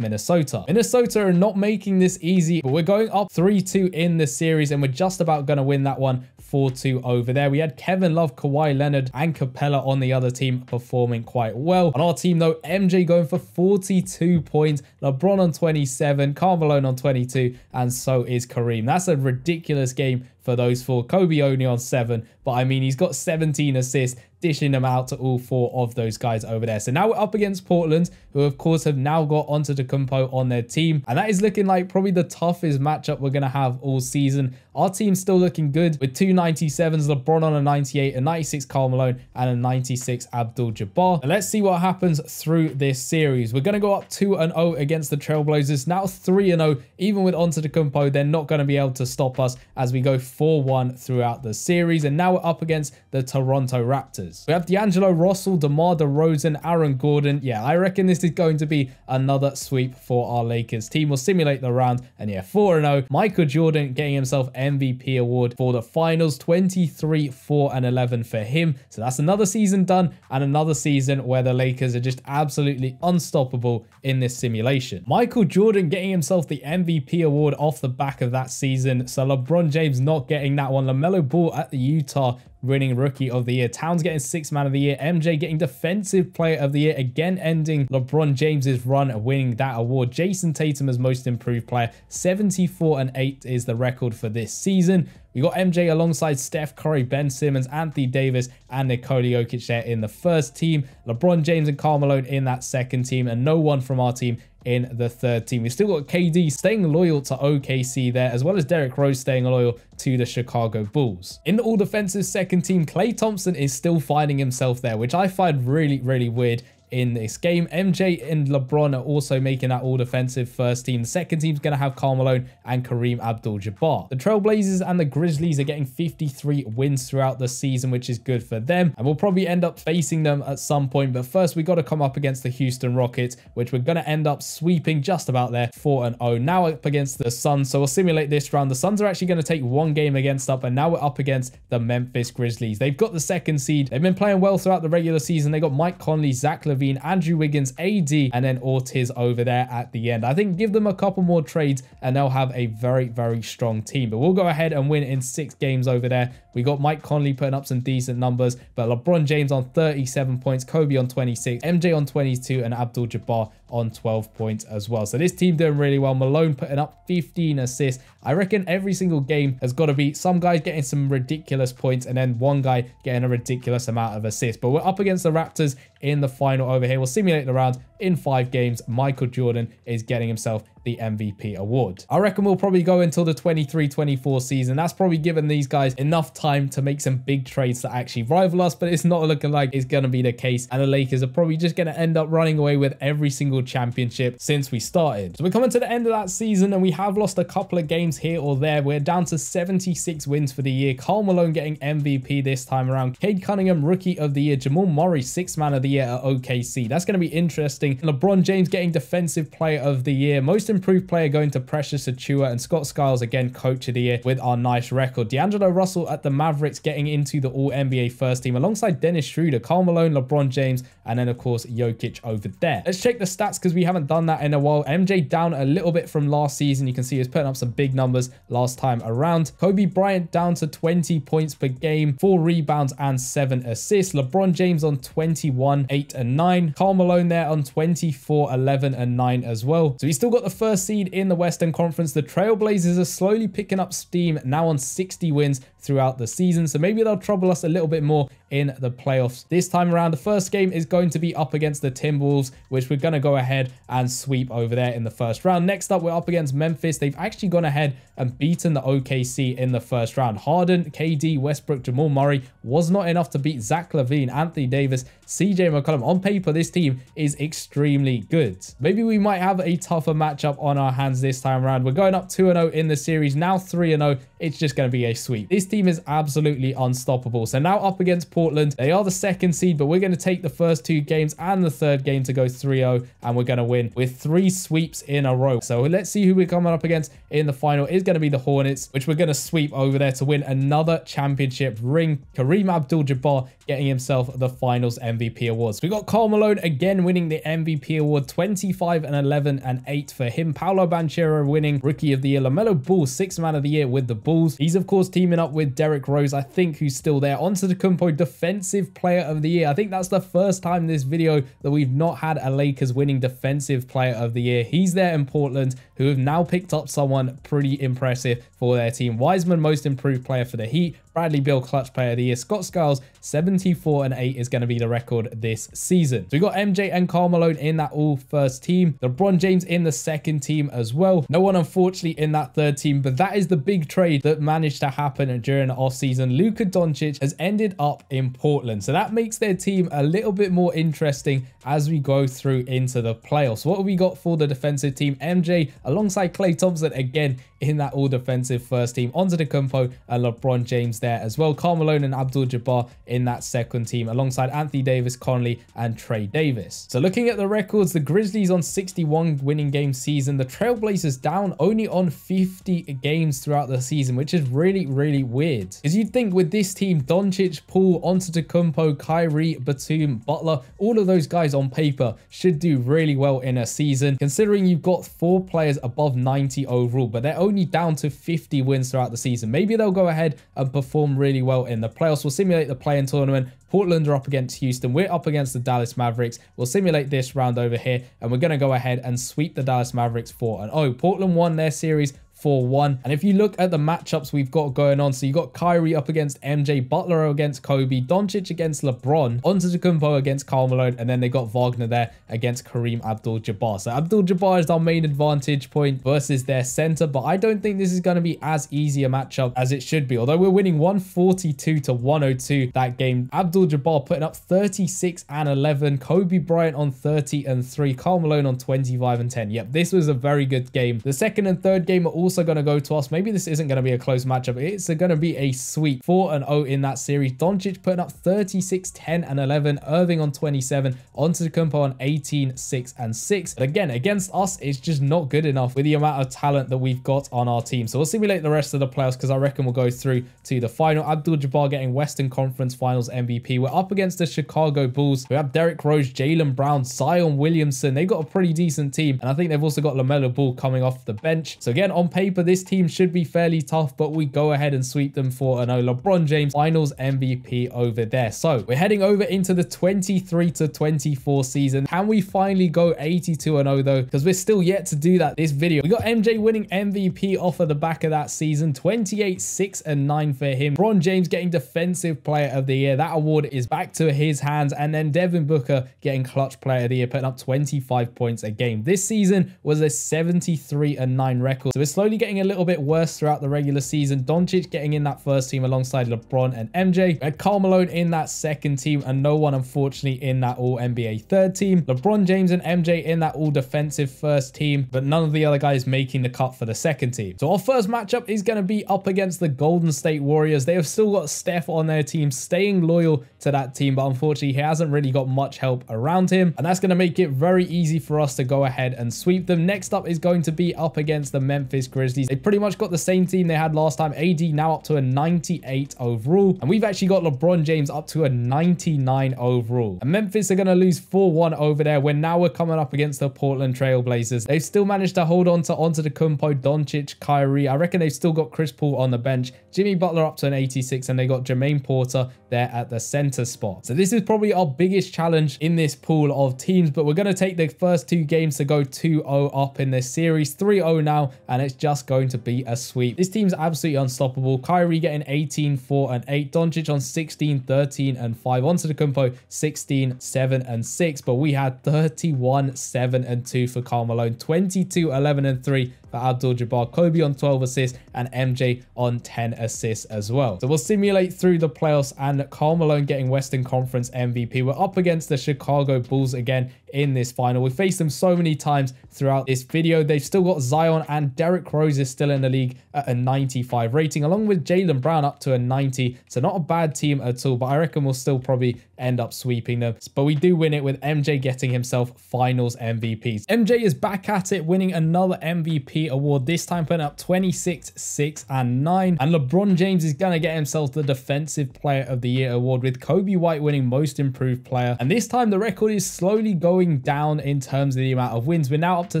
Minnesota. Minnesota are not making this easy, but we're going up 3-2 in the series, and we're just about going to win that one 4-2 over there. We had Kevin Love, Kawhi Leonard, and Capella on the other team performing quite well. On our team, though, MJ going for 42 points, LeBron on 27, Karl Malone on 22, and so is Kareem. That's a ridiculous game for those four. Kobe only on 7, but I mean, he's got 17 assists, dishing them out to all 4 of those guys over there. So now we're up against Portland, who of course have now got Antetokounmpo on their team, and that is looking like probably the toughest matchup we're going to have all season. Our team's still looking good with 2 97s, LeBron on a 98, a 96 Karl Malone, and a 96 Abdul-Jabbar. And let's see what happens through this series. We're going to go up 2-0 against the Trailblazers, now 3-0. Even with Antetokounmpo, they're not going to be able to stop us as we go 4-1 throughout the series. And now we're up against the Toronto Raptors. We have D'Angelo Russell, DeMar DeRozan, Aaron Gordon. Yeah, I reckon this is going to be another sweep for our Lakers team. We'll simulate the round, and yeah, 4-0. Michael Jordan getting himself MVP award for the finals, 23, 4, and 11 for him. So that's another season done, and another season where the Lakers are just absolutely unstoppable in this simulation. Michael Jordan getting himself the MVP award off the back of that season. So LeBron James not getting that one. LaMelo Ball at the Utah winning Rookie of the Year. Towns getting 6th Man of the Year. MJ getting Defensive Player of the Year, again ending LeBron James's run, winning that award. Jason Tatum as Most Improved Player. 74 and 8 is the record for this season. We got MJ alongside Steph Curry, Ben Simmons, Anthony Davis, and Nikola Jokic there in the first team. LeBron James and Karl Malone in that second team, and no one from our team in the third team. We've still got KD staying loyal to OKC there, as well as Derrick Rose staying loyal to the Chicago Bulls. In the all-defensive second team, Klay Thompson is still finding himself there, which I find really, really weird in this game. MJ and LeBron are also making that all-defensive first team. The second team's going to have Karl Malone and Kareem Abdul-Jabbar. The Trailblazers and the Grizzlies are getting 53 wins throughout the season, which is good for them, and we'll probably end up facing them at some point. But first, we got to come up against the Houston Rockets, which we're going to end up sweeping just about there, 4-0. Now up against the Suns, so we'll simulate this round. The Suns are actually going to take one game against us, and now we're up against the Memphis Grizzlies. They've got the second seed. They've been playing well throughout the regular season. They got Mike Conley, Zach LaVine, Andrew Wiggins, AD, and then Ortiz over there at the end. I think give them a couple more trades and they'll have a very, very strong team. But we'll go ahead and win in 6 games over there. We got Mike Conley putting up some decent numbers, but LeBron James on 37 points, Kobe on 26, MJ on 22, and Abdul-Jabbar on 12 points as well. So this team doing really well. Malone putting up 15 assists. I reckon every single game has got to be some guys getting some ridiculous points and then one guy getting a ridiculous amount of assists. But we're up against the Raptors in the final over here. We'll simulate the round. In 5 games, Michael Jordan is getting himself the MVP award. I reckon we'll probably go until the 23-24 season. That's probably given these guys enough time to make some big trades that actually rival us, but it's not looking like it's going to be the case. And the Lakers are probably just going to end up running away with every single championship since we started. So we're coming to the end of that season and we have lost a couple of games here or there. We're down to 76 wins for the year. Karl Malone getting MVP this time around. Cade Cunningham, Rookie of the Year. Jamal Murray, 6th Man of the Year at OKC. That's going to be interesting. LeBron James getting Defensive Player of the Year. Most Improved Player going to Precious Achiuwa, and Scott Skiles again Coach of the Year with our nice record. D'Angelo Russell at the Mavericks getting into the All-NBA first team alongside Dennis Schroeder, Karl Malone, LeBron James, and then of course Jokic over there. Let's check the stats because we haven't done that in a while. MJ down a little bit from last season. You can see he was putting up some big numbers last time around. Kobe Bryant down to 20 points per game, 4 rebounds and 7 assists. LeBron James on 21, 8 and 9. Karl Malone there on 24, 11 and 9 as well. So he's still got the first seed in the Western Conference. The Trailblazers are slowly picking up steam, now on 60 wins throughout the season. So maybe they'll trouble us a little bit more in the playoffs. This time around, the first game is going to be up against the Timberwolves, which we're going to go ahead and sweep over there in the first round. Next up, we're up against Memphis. They've actually gone ahead and beaten the OKC in the first round. Harden, KD, Westbrook, Jamal Murray was not enough to beat Zach LaVine, Anthony Davis, CJ McCollum. On paper, this team is extremely good. Maybe we might have a tougher matchup on our hands this time around. We're going up 2-0 in the series, now 3-0. It's just going to be a sweep. This team is absolutely unstoppable. So now up against Portland. They are the second seed, but we're going to take the first two games and the third game to go 3-0, and we're going to win with 3 sweeps in a row. So let's see who we're coming up against in the final. It's going to be the Hornets, which we're going to sweep over there to win another championship ring. Kareem Abdul-Jabbar getting himself the finals MVP awards. We got Karl Malone again winning the MVP award, 25 and 11 and 8 for him. Paolo Banchero winning Rookie of the Year. LaMelo Ball, 6th Man of the Year with the Bulls. He's of course teaming up with Derrick Rose, I think, who's still there. Antetokounmpo, Defensive Player of the Year. I think that's the first time in this video that we've not had a Lakers winning Defensive Player of the Year. He's there in Portland, who have now picked up someone pretty impressive for their team. Wiseman, Most Improved Player for the Heat. Bradley Beal, Clutch Player of the Year. Scott Skiles, 74 and 8 is going to be the record this season. So we got MJ and Karl Malone in that all-first team. LeBron James in the second team as well. No one, unfortunately, in that third team, but that is the big trade that managed to happen during the offseason. Luka Doncic has ended up in Portland, so that makes their team a little bit more interesting as we go through into the playoffs. What have we got for the defensive team? MJ alongside Klay Thompson again in that all-defensive first team. Antetokounmpo and LeBron James there as well. Karl Malone and Abdul-Jabbar in that second team alongside Anthony Davis, Conley, and Trey Davis. So looking at the records, the Grizzlies on 61 winning game season. The Trailblazers down only on 50 games throughout the season, which is really, really weird. Because you'd think with this team, Doncic, Poole, Antetokounmpo, Kyrie, Batum, Butler, all of those guys on paper should do really well in a season, considering you've got 4 players above 90 overall, but they're only down to 50 wins throughout the season. Maybe they'll go ahead and perform really well in the playoffs. We'll simulate the play-in tournament. Portland are up against Houston. We're up against the Dallas Mavericks. We'll simulate this round over here, and we're going to go ahead and sweep the Dallas Mavericks 4-0. Portland won their series 4-1. And if you look at the matchups we've got going on, so you got Kyrie up against MJ, Butler against Kobe, Doncic against LeBron, Antetokounmpo against Karl Malone, and then they got Wagner there against Kareem Abdul-Jabbar. So Abdul-Jabbar is our main advantage point versus their center, but I don't think this is going to be as easy a matchup as it should be. Although we're winning 142 to 102 that game. Abdul-Jabbar putting up 36 and 11, Kobe Bryant on 30 and 3, Karl Malone on 25 and 10. Yep, this was a very good game. The second and third game are also going to go to us. Maybe this isn't going to be a close matchup. It's going to be a sweep. 4-0 in that series. Doncic putting up 36, 10 and 11, Irving on 27, Antetokounmpo on 18, 6 and 6. But again, against us, it's just not good enough with the amount of talent that we've got on our team. So we'll simulate the rest of the playoffs because I reckon we'll go through to the final. Abdul-Jabbar getting Western Conference Finals MVP. We're up against the Chicago Bulls. We have Derrick Rose, Jaylen Brown, Zion Williamson. They've got a pretty decent team, and I think they've also got LaMelo Ball coming off the bench. So again, on paper, this team should be fairly tough, but we go ahead and sweep them 4-0. LeBron James, Finals MVP over there. So we're heading over into the 23 to 24 season. Can we finally go 82-0 though? Because we're still yet to do that this video. We got MJ winning MVP off of the back of that season. 28, 6 and 9 for him. LeBron James getting Defensive Player of the Year. That award is back to his hands. And then Devin Booker getting Clutch Player of the Year, putting up 25 points a game. This season was a 73 and 9 record. So we're slowly getting a little bit worse throughout the regular season. Doncic getting in that first team alongside LeBron and MJ. We had Karl Malone in that second team, and no one, unfortunately, in that all-NBA third team. LeBron James and MJ in that all-defensive first team, but none of the other guys making the cut for the second team. So our first matchup is going to be up against the Golden State Warriors. They have still got Steph on their team, staying loyal to that team, but unfortunately, he hasn't really got much help around him, and that's going to make it very easy for us to go ahead and sweep them. Next up is going to be up against the Memphis Grizzlies. They pretty much got the same team they had last time. AD now up to a 98 overall, and we've actually got LeBron James up to a 99 overall. And Memphis are going to lose 4-1 over there when now we're coming up against the Portland Trailblazers. They've still managed to hold on to Antetokounmpo, Doncic, Kyrie. I reckon they've still got Chris Paul on the bench. Jimmy Butler up to an 86, and they got Jermaine Porter there at the center spot. So this is probably our biggest challenge in this pool of teams, but we're going to take the first two games to go 2-0 up in this series. 3-0 now, and it's just going to be a sweep. This team's absolutely unstoppable. Kyrie getting 18, 4, and 8. Doncic on 16, 13, and 5. Antetokounmpo 16, 7, and 6. But we had 31, 7, and 2 for Karl Malone, 22, 11, and 3 for Abdul-Jabbar, Kobe on 12 assists, and MJ on 10 assists as well. So we'll simulate through the playoffs, and Karl Malone getting Western Conference MVP. We're up against the Chicago Bulls again in this final. We faced them so many times throughout this video. They've still got Zion, and Derrick Rose is still in the league at a 95 rating, along with Jaylen Brown up to a 90. So not a bad team at all, but I reckon we'll still probably end up sweeping them. But we do win it with MJ getting himself finals MVPs. MJ is back at it, winning another MVP award, this time putting up 26, 6, and 9. And LeBron James is going to get himself the Defensive Player of the Year award, with Kobe White winning Most Improved Player. And this time the record is slowly going down in terms of the amount of wins. We're now up to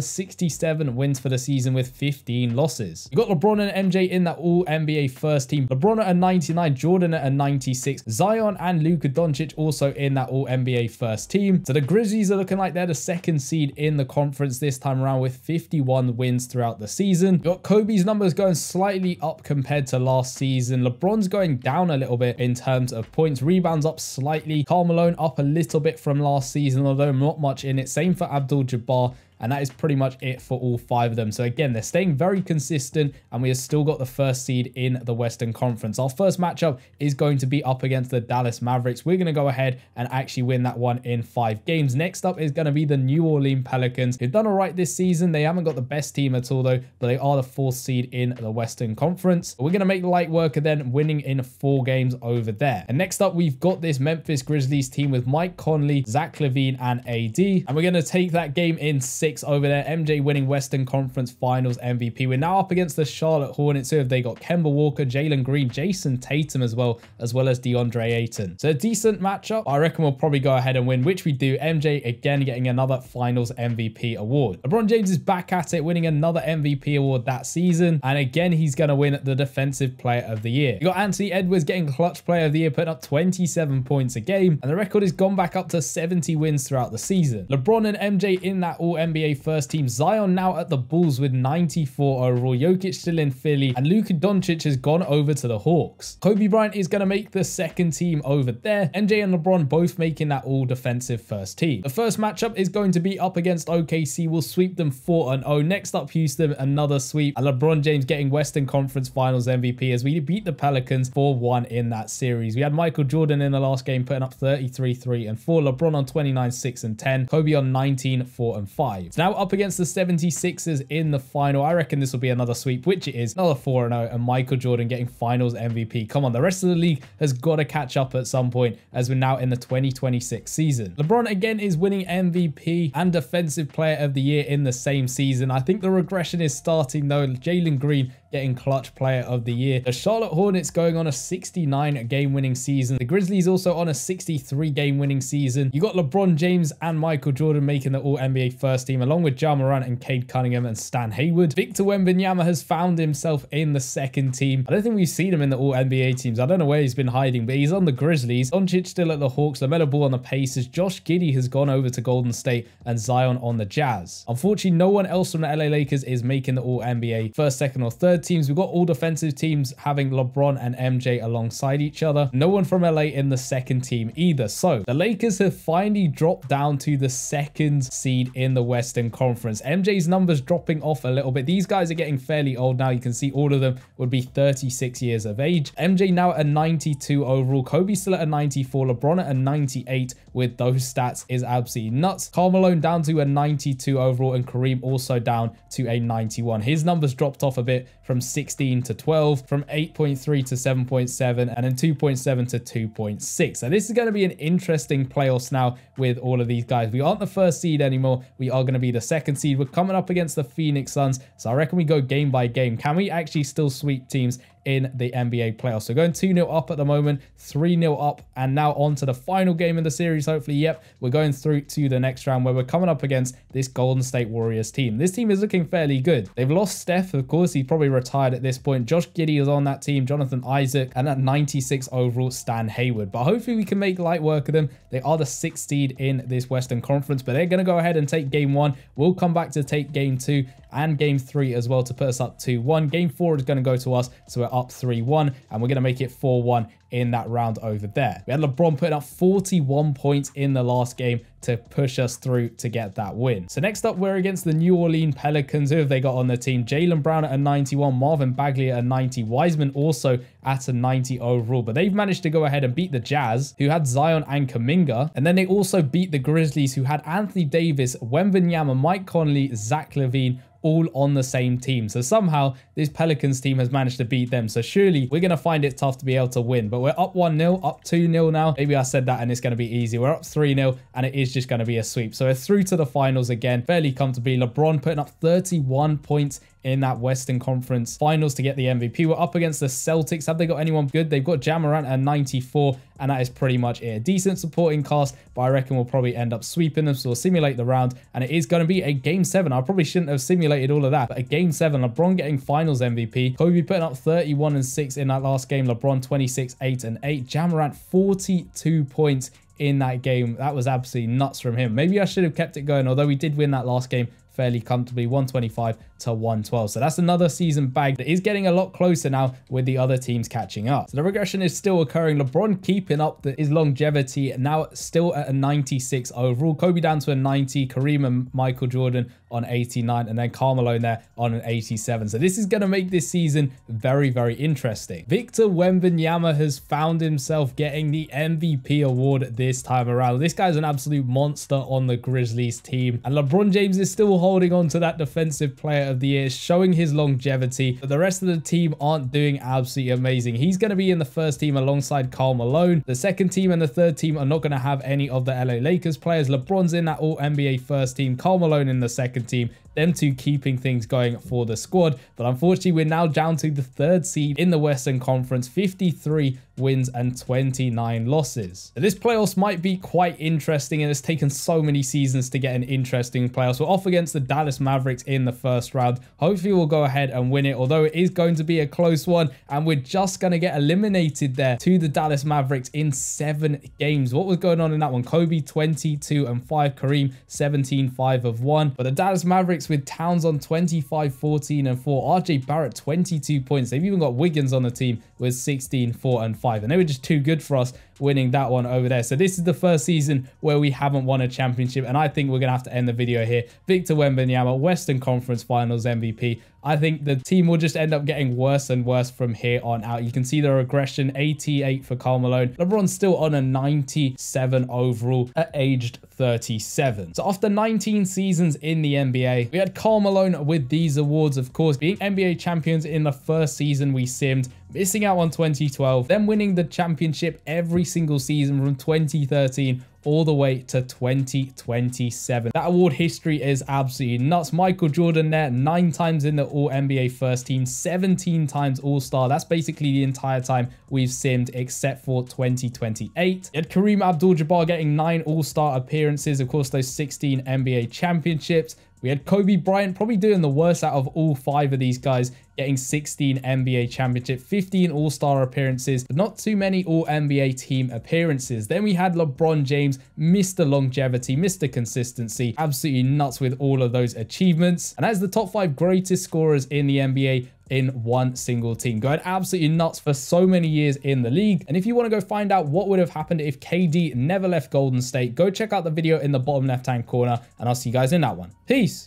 67 wins for the season with 15 losses. You got LeBron and MJ in that all NBA first team. LeBron at a 99, Jordan at a 96, Zion and Luka Doncic also in that all NBA first team. So the Grizzlies are looking like they're the second seed in the conference this time around with 51 wins throughout the season. You got Kobe's numbers going slightly up compared to last season. LeBron's going down a little bit in terms of points. Rebounds up slightly. Karl Malone up a little bit from last season, although not much in it. Same for Abdul-Jabbar. And that is pretty much it for all 5 of them. So again, they're staying very consistent, and we have still got the first seed in the Western Conference. Our first matchup is going to be up against the Dallas Mavericks. We're going to go ahead and actually win that one in 5 games. Next up is going to be the New Orleans Pelicans, who've done all right this season. They haven't got the best team at all though, but they are the 4th seed in the Western Conference. We're going to make light work of them winning in 4 games over there. And next up, we've got this Memphis Grizzlies team with Mike Conley, Zach LaVine, and AD. And we're going to take that game in 6 over there. MJ winning Western Conference Finals MVP. We're now up against the Charlotte Hornets, who have they got Kemba Walker, Jalen Green, Jason Tatum as well as DeAndre Ayton. So a decent matchup. I reckon we'll probably go ahead and win, which we do. MJ again getting another Finals MVP award. LeBron James is back at it, winning another MVP award that season, and again he's going to win the Defensive Player of the Year. You got Anthony Edwards getting Clutch Player of the Year, putting up 27 points a game, and the record has gone back up to 70 wins throughout the season. LeBron and MJ in that all NBA first team. Zion now at the Bulls with 94 overall. Jokic still in Philly, and Luka Doncic has gone over to the Hawks. Kobe Bryant is going to make the second team over there. MJ and LeBron both making that all defensive first team. The first matchup is going to be up against OKC. We'll sweep them 4-0. Next up, Houston, another sweep, and LeBron James getting Western Conference Finals MVP as we beat the Pelicans 4-1 in that series. We had Michael Jordan in the last game putting up 33, 3, and 4. LeBron on 29, 6, and 10. Kobe on 19, 4, and 5. So now up against the 76ers in the final. I reckon this will be another sweep, which it is. Another 4-0, and Michael Jordan getting Finals MVP. Come on, the rest of the league has got to catch up at some point as we're now in the 2026 season. LeBron again is winning MVP and Defensive Player of the Year in the same season. I think the regression is starting though. Jalen Green getting Clutch Player of the Year. The Charlotte Hornets going on a 69 game winning season. The Grizzlies also on a 63 game winning season. You got LeBron James and Michael Jordan making the all NBA first team, along with Ja Morant and Cade Cunningham and Stan Hayward. Victor Wembanyama has found himself in the second team. I don't think we've seen him in the all NBA teams. I don't know where he's been hiding, but he's on the Grizzlies. Doncic still at the Hawks. LaMelo Ball on the Pacers. Josh Giddey has gone over to Golden State, and Zion on the Jazz. Unfortunately, no one else from the LA Lakers is making the all NBA first, second, or third teams. We've got all defensive teams having LeBron and MJ alongside each other. No one from LA in the second team either. So the Lakers have finally dropped down to the second seed in the Western Conference. MJ's numbers dropping off a little bit. These guys are getting fairly old now. You can see all of them would be 36 years of age. MJ now at a 92 overall. Kobe still at a 94. LeBron at a 98 with those stats is absolutely nuts. Karl Malone down to a 92 overall, and Kareem also down to a 91. His numbers dropped off a bit from 16 to 12, from 8.3 to 7.7, and then 2.7 to 2.6. So this is going to be an interesting playoffs now with all of these guys. We aren't the first seed anymore. We are going to be the second seed. We're coming up against the Phoenix Suns. So I reckon we go game by game. Can we actually still sweep teams in the NBA playoffs? So going 2-0 up at the moment, 3-0 up, and now on to the final game of the series. Hopefully, yep, we're going through to the next round where we're coming up against this Golden State Warriors team. This team is looking fairly good. They've lost Steph, of course. He's probably retired at this point. Josh Giddey is on that team, Jonathan Isaac, and at 96 overall, Stan Hayward. But hopefully we can make light work of them. They are the 6th seed in this Western Conference, but they're going to go ahead and take game 1. We'll come back to take game 2, and game 3 as well to put us up 2-1. Game 4 is going to go to us, so we're up 3-1, and we're going to make it 4-1 in that round over there. We had LeBron putting up 41 points in the last game to push us through to get that win. So next up, we're against the New Orleans Pelicans. Who have they got on their team? Jaylen Brown at a 91, Marvin Bagley at a 90, Wiseman also at a 90 overall. But they've managed to go ahead and beat the Jazz, who had Zion and Kuminga. And then they also beat the Grizzlies, who had Anthony Davis, Wembanyama, Mike Conley, Zach LaVine, all on the same team. So somehow this Pelicans team has managed to beat them. So surely we're going to find it tough to be able to win. But we're up 1-0, up 2-0 now. Maybe I said that and it's going to be easy. We're up 3-0 and it is just going to be a sweep. So we're through to the finals again, fairly comfortably. LeBron putting up 31 points in that Western Conference Finals to get the MVP. We're up against the Celtics. Have they got anyone good? They've got Ja Morant at 94, and that is pretty much it. A decent supporting cast, but I reckon we'll probably end up sweeping them. So we'll simulate the round, and it is going to be a Game 7. I probably shouldn't have simulated all of that, but a Game 7. LeBron getting Finals MVP. Kobe putting up 31 and 6 in that last game. LeBron 26, 8 and 8. Ja Morant 42 points in that game. That was absolutely nuts from him. Maybe I should have kept it going, although we did win that last game fairly comfortably, 125 to 112. So that's another season bag that is getting a lot closer now with the other teams catching up. So the regression is still occurring. LeBron keeping up his longevity, now still at a 96 overall. Kobe down to a 90, Kareem and Michael Jordan on 89, and then Karl Malone there on an 87. So this is going to make this season very, very interesting. Victor Wembanyama has found himself getting the MVP award this time around. This guy's an absolute monster on the Grizzlies team, and LeBron James is still holding on to that defensive player of the year, showing his longevity, but the rest of the team aren't doing absolutely amazing. He's going to be in the first team alongside Karl Malone. The second team and the third team are not going to have any of the LA Lakers players. LeBron's in that All-NBA first team, Karl Malone in the second team, them two keeping things going for the squad. But unfortunately, we're now down to the third seed in the Western Conference, 53 wins and 29 losses. So this playoffs might be quite interesting, and it's taken so many seasons to get an interesting playoffs. We're off against the Dallas Mavericks in the first round. Hopefully we'll go ahead and win it, although it is going to be a close one, and we're just going to get eliminated there to the Dallas Mavericks in 7 games. What was going on in that one? Kobe 22 and 5, Kareem 17, 5 of 1. But the Dallas Mavericks with Towns on 25, 14 and 4, RJ Barrett 22 points. They've even got Wiggins on the team with 16, 4 and 5, and they were just too good for us winning that one over there. So this is the first season where we haven't won a championship, and I think we're gonna have to end the video here. Victor Wembanyama, Western Conference Finals MVP. I think the team will just end up getting worse and worse from here on out. You can see the regression, 88 for Karl Malone. LeBron's still on a 97 overall at aged 37. So after 19 seasons in the NBA, we had Karl Malone with these awards, of course, being NBA champions in the first season we simmed, missing out on 2012, then winning the championship every single season from 2013 all the way to 2027. That award history is absolutely nuts. Michael Jordan there, 9 times in the All-NBA first team, 17 times All-Star. That's basically the entire time we've simmed except for 2028. You had Kareem Abdul-Jabbar getting 9 All-Star appearances, of course those 16 NBA championships. We had Kobe Bryant probably doing the worst out of all 5 of these guys, getting 16 NBA championship, 15 All-Star appearances, but not too many All-NBA team appearances. Then we had LeBron James, Mr. Longevity, Mr. Consistency, absolutely nuts with all of those achievements. And as the top 5 greatest scorers in the NBA in one single team. Going absolutely nuts for so many years in the league. And if you want to go find out what would have happened if KD never left Golden State, go check out the video in the bottom left-hand corner, and I'll see you guys in that one. Peace.